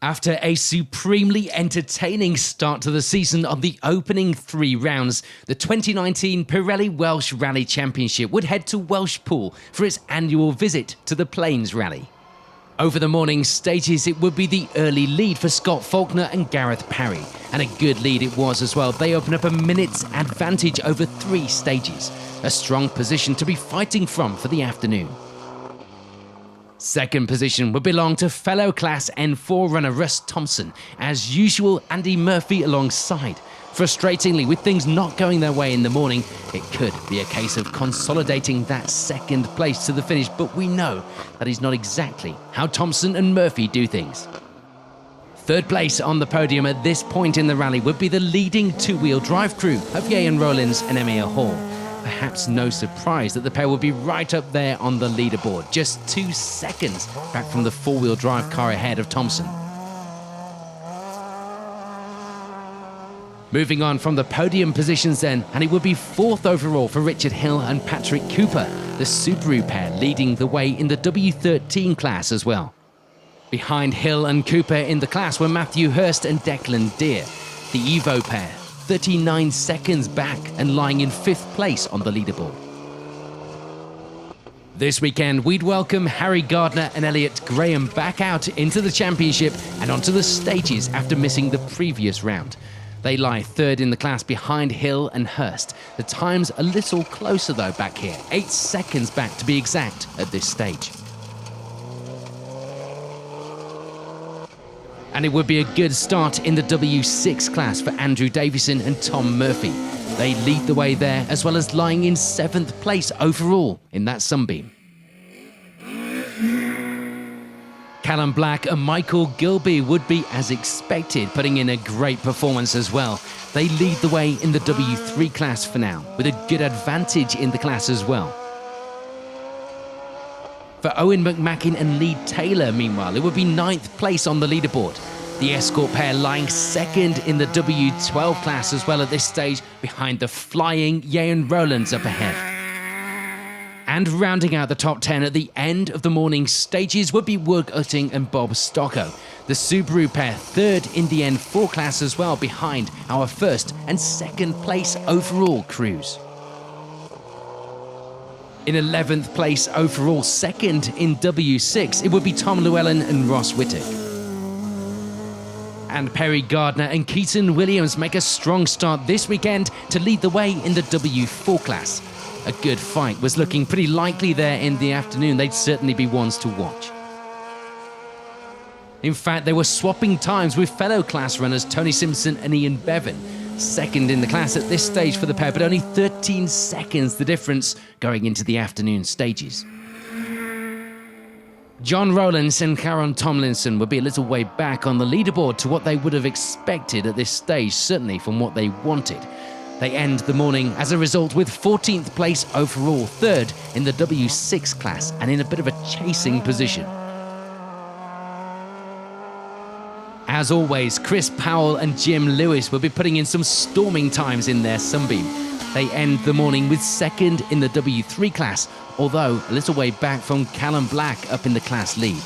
After a supremely entertaining start to the season on the opening 3 rounds, the 2019 Pirelli Welsh Rally Championship would head to Welshpool for its annual visit to the Plains Rally. Over the morning stages, it would be the early lead for Scott Faulkner and Gareth Parry, and a good lead it was as well. They open up a minute's advantage over 3 stages, a strong position to be fighting from for the afternoon. Second position would belong to fellow Class N4 runner Russ Thompson. As usual, Andy Murphy alongside. Frustratingly, with things not going their way in the morning, it could be a case of consolidating that second place to the finish, but we know that is not exactly how Thompson and Murphy do things. Third place on the podium at this point in the rally would be the leading 2-wheel drive crew of Ieuan Rowlands and Emil Hall. Perhaps no surprise that the pair will be right up there on the leaderboard, just 2 seconds back from the 4-wheel drive car ahead of Thompson. Moving on from the podium positions then, and it would be 4th overall for Richard Hill and Patrick Cooper, the Subaru pair leading the way in the W13 class as well. Behind Hill and Cooper in the class were Matthew Hurst and Declan Deer, the Evo pair, 39 seconds back and lying in 5th place on the leaderboard. This weekend, we'd welcome Harry Gardner and Elliot Graham back out into the championship and onto the stages after missing the previous round. They lie 3rd in the class behind Hill and Hurst. The time's a little closer though back here, 8 seconds back to be exact at this stage. And it would be a good start in the W6 class for Andrew Davison and Tom Murphy. They lead the way there, as well as lying in 7th place overall in that Sunbeam. Callum Black and Michael Gilby would be as expected, putting in a great performance as well. They lead the way in the W3 class for now, with a good advantage in the class as well. For Owen McMacken and Lee Taylor, meanwhile, it would be 9th place on the leaderboard. The Escort pair lying 2nd in the W12 class as well at this stage, behind the flying Ieuan Rowlands up ahead. And rounding out the top 10 at the end of the morning stages would be Wood Utting and Bob Stocko. The Subaru pair 3rd in the N4 class as well, behind our 1st and 2nd place overall crews. In 11th place overall, 2nd in W6, it would be Tom Llewellyn and Ross Whittock. And Perry Gardner and Keaton Williams make a strong start this weekend to lead the way in the W4 class. A good fight was looking pretty likely there in the afternoon. They'd certainly be ones to watch. In fact, they were swapping times with fellow class runners Tony Simpson and Ian Bevan. 2nd in the class at this stage for the pair, but only 13 seconds the difference going into the afternoon stages. John Rowlands and Karen Tomlinson would be a little way back on the leaderboard to what they would have expected at this stage, certainly from what they wanted. They end the morning as a result with 14th place overall, 3rd in the W6 class and in a bit of a chasing position. As always, Chris Powell and Jim Lewis will be putting in some storming times in their Sunbeam. They end the morning with 2nd in the W3 class, although a little way back from Callum Black up in the class lead.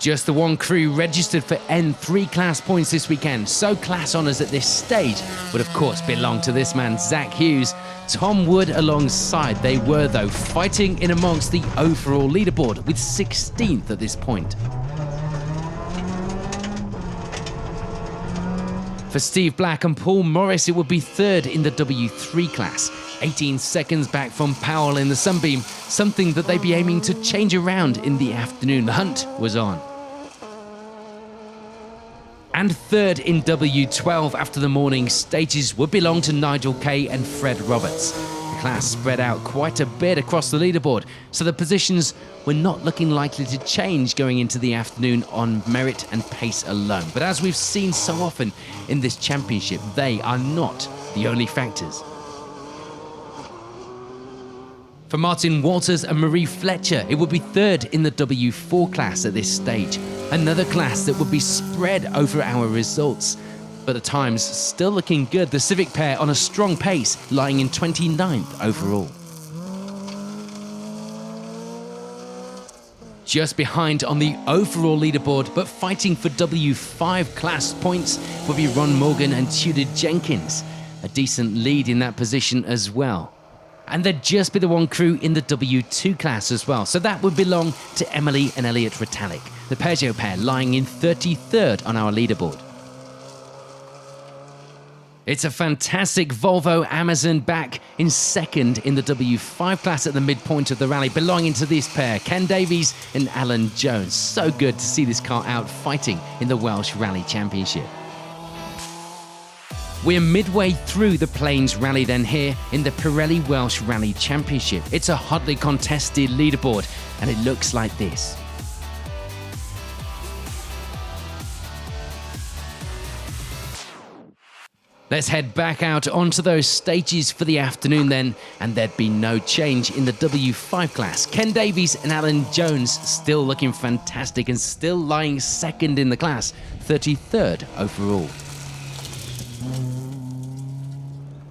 Just the one crew registered for N3 class points this weekend, so class honours at this stage would of course belong to this man, Zach Hughes. Tom Wood alongside. They were, though, fighting in amongst the overall leaderboard with 16th at this point. For Steve Black and Paul Morris, it would be 3rd in the W3 class, 18 seconds back from Powell in the Sunbeam, something that they'd be aiming to change around in the afternoon. The hunt was on. And 3rd in W12 after the morning stages would belong to Nigel Kay and Fred Roberts. The class spread out quite a bit across the leaderboard, so the positions were not looking likely to change going into the afternoon on merit and pace alone. But as we've seen so often in this championship, they are not the only factors. For Martin Walters and Marie Fletcher, it would be 3rd in the W4 class at this stage. Another class that would be spread over our results. But the times still looking good. The Civic pair on a strong pace, lying in 29th overall. Just behind on the overall leaderboard, but fighting for W5 class points, will be Ron Morgan and Tudor Jenkins. A decent lead in that position as well. And there'd just be the one crew in the W2 class as well, so that would belong to Emily and Elliot Ritalik, the Peugeot pair lying in 33rd on our leaderboard. It's a fantastic Volvo Amazon back in second in the W5 class at the midpoint of the rally, belonging to this pair, Ken Davies and Alan Jones. So good to see this car out fighting in the Welsh Rally Championship. We're midway through the Plains Rally then here in the Pirelli Welsh Rally Championship. It's a hotly contested leaderboard, and it looks like this. Let's head back out onto those stages for the afternoon then, and there'd be no change in the W5 class. Ken Davies and Alan Jones still looking fantastic and still lying second in the class, 33rd overall.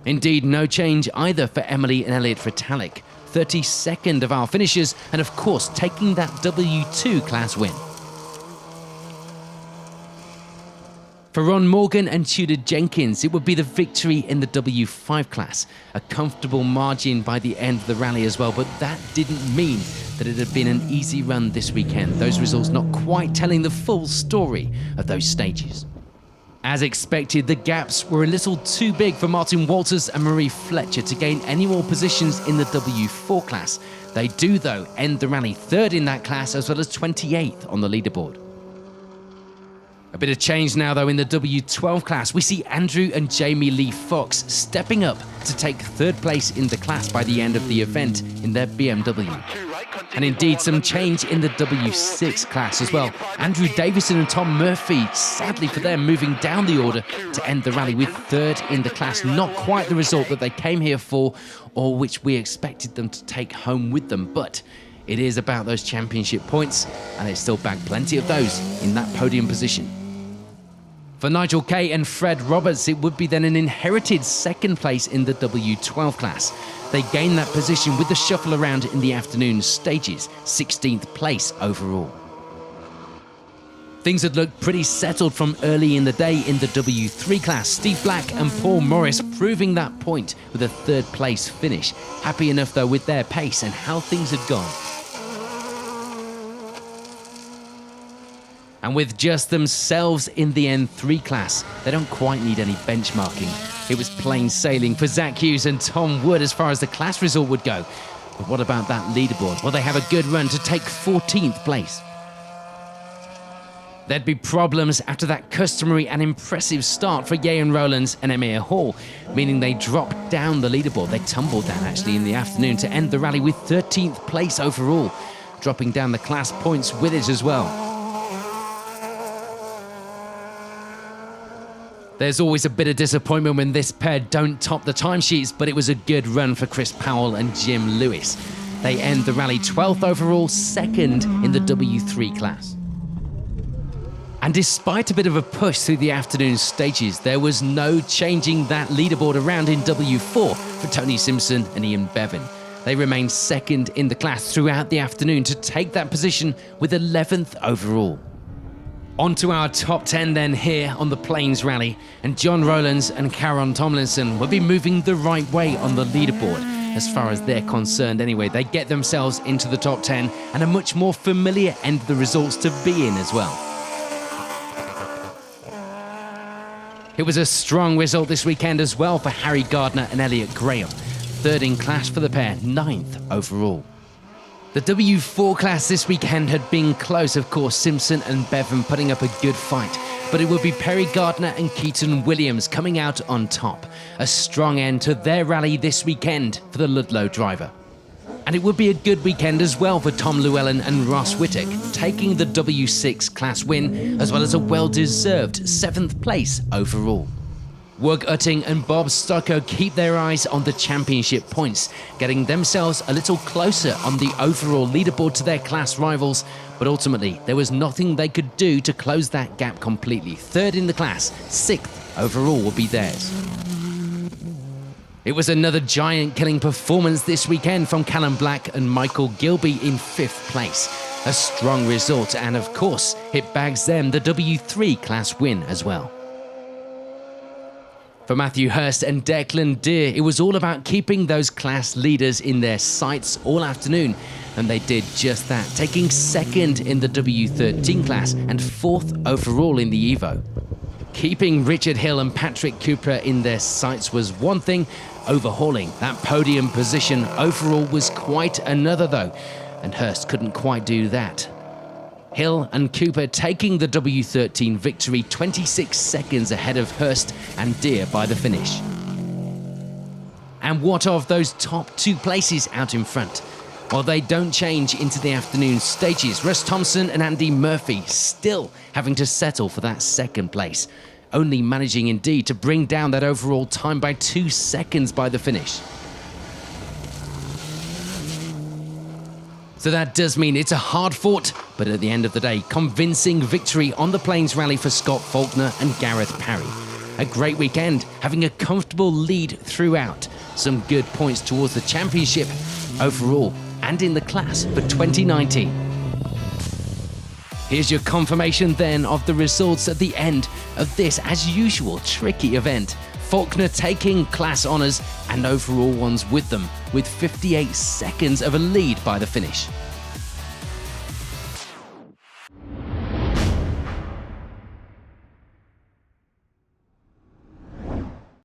Indeed, no change either for Emily and Elliot Ritalik, 32nd of our finishers, and of course taking that W2 class win. For Ron Morgan and Tudor Jenkins, it would be the victory in the W5 class. A comfortable margin by the end of the rally as well, but that didn't mean that it had been an easy run this weekend. Those results not quite telling the full story of those stages. As expected, the gaps were a little too big for Martin Walters and Marie Fletcher to gain any more positions in the W4 class. They do, though, end the rally third in that class as well as 28th on the leaderboard. A bit of change now, though, in the W12 class. We see Andrew and Jamie Lee Fox stepping up to take third place in the class by the end of the event in their BMW. And indeed, some change in the W6 class as well. Andrew Davison and Tom Murphy, sadly for them, moving down the order to end the rally with third in the class. Not quite the result that they came here for, or which we expected them to take home with them, but it is about those championship points, and they still bagged plenty of those in that podium position. For Nigel Kay and Fred Roberts, it would be then an inherited second place in the W12 class. They gained that position with the shuffle around in the afternoon stages, 16th place overall. Things had looked pretty settled from early in the day in the W3 class. Steve Black and Paul Morris proving that point with a third place finish. Happy enough though with their pace and how things had gone. And with just themselves in the N3 class, they don't quite need any benchmarking. It was plain sailing for Zach Hughes and Tom Wood as far as the class result would go. But what about that leaderboard? Well, they have a good run to take 14th place. There'd be problems after that customary and impressive start for Yehan Rowlands and Emir Hall, meaning they dropped down the leaderboard. They tumbled down actually in the afternoon to end the rally with 13th place overall, dropping down the class points with it as well. There's always a bit of disappointment when this pair don't top the timesheets, but it was a good run for Chris Powell and Jim Lewis. They end the rally 12th overall, second in the W3 class. And despite a bit of a push through the afternoon stages, there was no changing that leaderboard around in W4 for Tony Simpson and Ian Bevan. They remained second in the class throughout the afternoon to take that position with 11th overall. On to our top 10 then here on the Plains Rally, and John Rowlands and Karen Tomlinson will be moving the right way on the leaderboard. As far as they're concerned anyway, they get themselves into the top 10 and a much more familiar end of the results to be in as well. It was a strong result this weekend as well for Harry Gardner and Elliot Graham. Third in class for the pair, 9th overall. The W4 class this weekend had been close, of course, Simpson and Bevan putting up a good fight, but it would be Perry Gardner and Keaton Williams coming out on top. A strong end to their rally this weekend for the Ludlow driver. And it would be a good weekend as well for Tom Llewellyn and Ross Whittock, taking the W6 class win, as well as a well-deserved 7th place overall. Wug Utting and Bob Stocko keep their eyes on the championship points, getting themselves a little closer on the overall leaderboard to their class rivals, but ultimately there was nothing they could do to close that gap completely. Third in the class, 6th overall will be theirs. It was another giant killing performance this weekend from Callum Black and Michael Gilby in 5th place. A strong result, and of course, it bags them the W3 class win as well. For Matthew Hurst and Declan Deer, it was all about keeping those class leaders in their sights all afternoon, and they did just that, taking second in the W13 class and fourth overall in the Evo. Keeping Richard Hill and Patrick Cooper in their sights was one thing, overhauling that podium position overall was quite another though, and Hurst couldn't quite do that. Hill and Cooper taking the W13 victory 26 seconds ahead of Hurst and Deer by the finish. And what of those top two places out in front? Well, they don't change into the afternoon stages. Russ Thompson and Andy Murphy still having to settle for that second place, only managing indeed to bring down that overall time by 2 seconds by the finish. So that does mean it's a hard-fought, but at the end of the day, convincing victory on the Plains Rally for Scott Faulkner and Gareth Parry. A great weekend, having a comfortable lead throughout. Some good points towards the championship overall and in the class for 2019. Here's your confirmation then of the results at the end of this, as usual, tricky event. Faulkner taking class honours and overall ones with them, with 58 seconds of a lead by the finish.